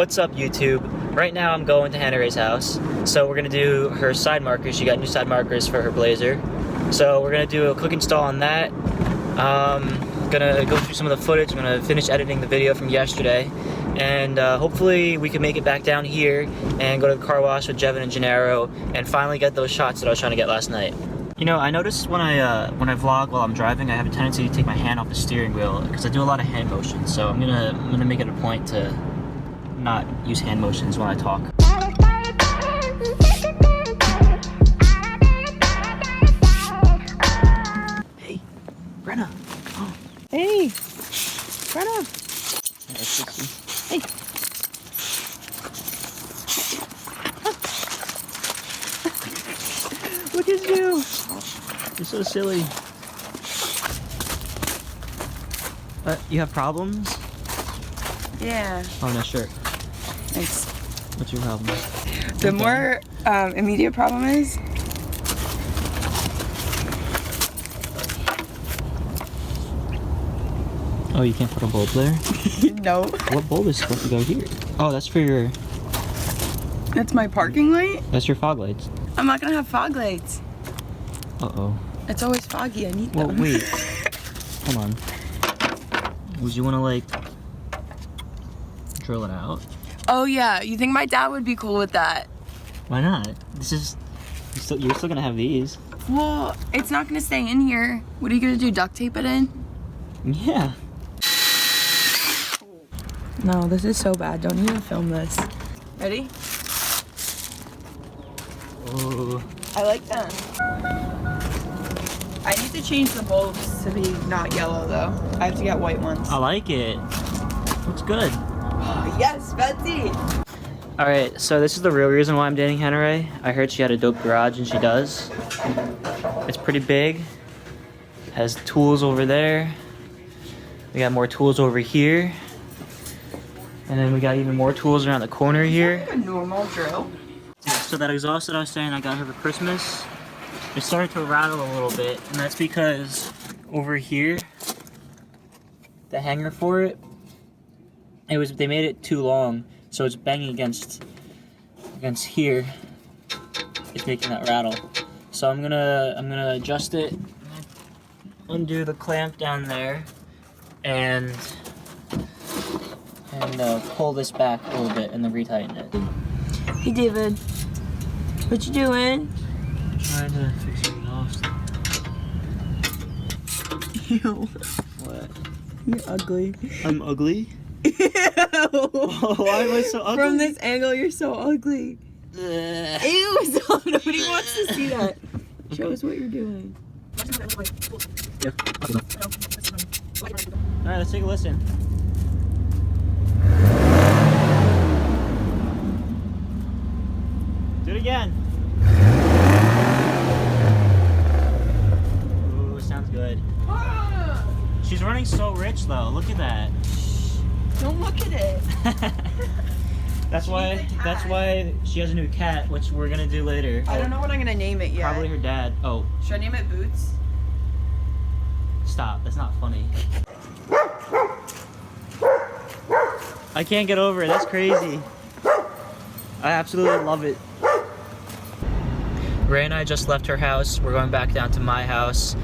What's up, YouTube? Right now I'm going to Hanarae's house, so we're gonna do her side markers. She got new side markers for her blazer, so we're gonna do a quick install on that. Gonna go through some of the footage. I'm gonna finish editing the video from yesterday, and hopefully we can make it back down here and go to the car wash with David and Hanarae and finally get those shots that I was trying to get last night. You know, I noticed when I vlog while I'm driving, I have a tendency to take my hand off the steering wheel because I do a lot of hand motions. So I'm gonna make it a point to not use hand motions when I talk. Hey, Brenna. Oh. Hey, Brenna. Hey. Look at you. You're so silly. You have problems? Yeah. Oh, no, sure. Thanks. What's your problem? The more immediate problem is Oh, you can't put a bulb there? no. What bulb is supposed to go here? Oh, that's for your... That's my parking light? That's your fog lights. I'm not gonna have fog lights. Uh-oh. It's always foggy. I need Well, them. wait. Hold on. Would you want to, like, drill it out? Oh yeah. You think my dad would be cool with that? Why not? This is... You're still gonna have these. Well, it's not gonna stay in here. What are you gonna do? Duct tape it in? Yeah. No, this is so bad. Don't even film this. Ready? Oh. I like them. I need to change the bulbs to be not yellow though. I have to get white ones. I like it. Looks good. Yes, Betsy! Alright, so this is the real reason why I'm dating Hanarae. I heard she had a dope garage, and she does. It's pretty big. Has tools over there. We got more tools over here. And then we got even more tools around the corner here. Like a normal drill. So that exhaust that I was saying I got her for Christmas, it started to rattle a little bit, and that's because over here, the hanger for it, they made it too long, so it's banging against here. It's making that rattle. So I'm gonna adjust it, undo the clamp down there, and pull this back a little bit and then retighten it. Hey David, what you doing? Trying to fix your exhaust. Ew. What? You're ugly. I'm ugly? Ew. Why am I so ugly? From this angle, you're so ugly. Ew, so nobody wants to see that. Show us what you're doing. Alright, let's take a listen. Do it again. Ooh, sounds good. She's running so rich though. Look at that. Don't look at it. That's why she has a new cat, which we're gonna do later. I don't know what I'm gonna name it yet. Probably her dad. Oh. Should I name it Boots? Stop. That's not funny. I can't get over it. That's crazy. I absolutely love it. Ray and I just left her house. We're going back down to my house.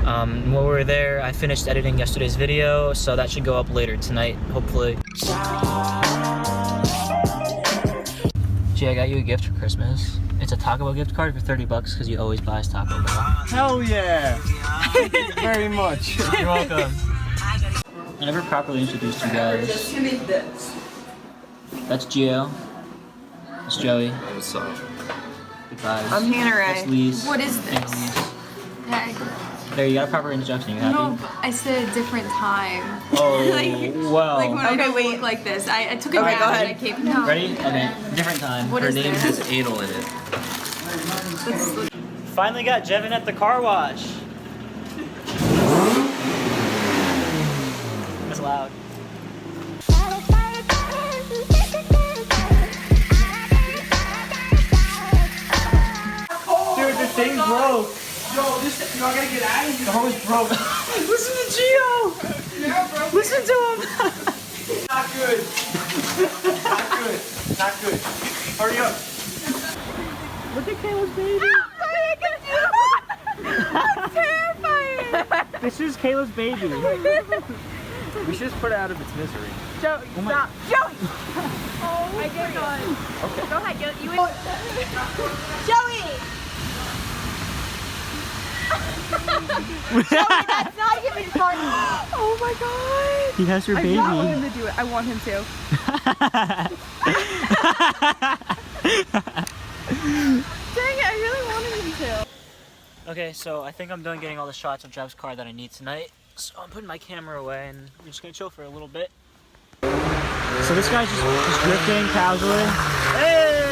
While we were there, I finished editing yesterday's video, so that should go up later tonight, hopefully. Gee, I got you a gift for Christmas. It's a Taco Bell gift card for 30 bucks because you always buy us Taco Bell. Hell yeah! Thank you very much. You're welcome. I never properly introduced you guys. Just to make this. That's Gio. That's Joey. What's up? Goodbye. I'm Hanarae. That's Lise. What is this? Annalise. Yeah, There, you got a proper introduction. You happy? no, I said a different time. Oh, Like well. when I don't wait like this. I took a Okay, nap go and ahead. I came. No. Ready? Okay, different time. What Her is name this? has anal in it. Finally got Jevin at the car wash. That's loud. Dude, the thing broke. Yo, this, y'all gotta get out of here. The hose broke. Listen to Gio. Yeah, bro. Listen to him. Not good. Not good. Hurry up. Look at Kayla's baby. That's terrifying. This is Kayla's baby. We should just put it out of its misery. Joey, stop. Joey! Oh my God. Okay. Go ahead, you Joey! Joey, that's not even fun. Oh my God. He has her baby. I want him to do it. I want him to. Dang it, I really wanted him to. Okay, so I think I'm done getting all the shots of Jeff's car that I need tonight. So I'm putting my camera away and we're just gonna chill for a little bit. So this guy's just drifting casually. Hey!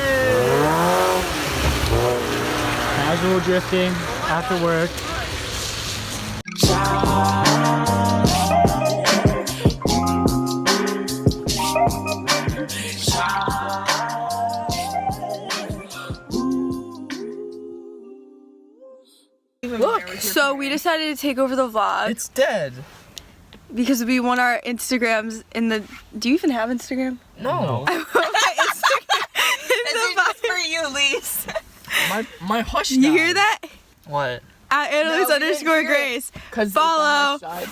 Casual drifting after work. Look, so we decided to take over the vlog It's dead. because we want our Instagrams in the. Do you even have Instagram? No. I want my Instagram in the bio. For you, Lise. My hush. You hear that? What? At Annalise No, we didn't _ hear it. Grace. 'Cause it's Follow. on my side.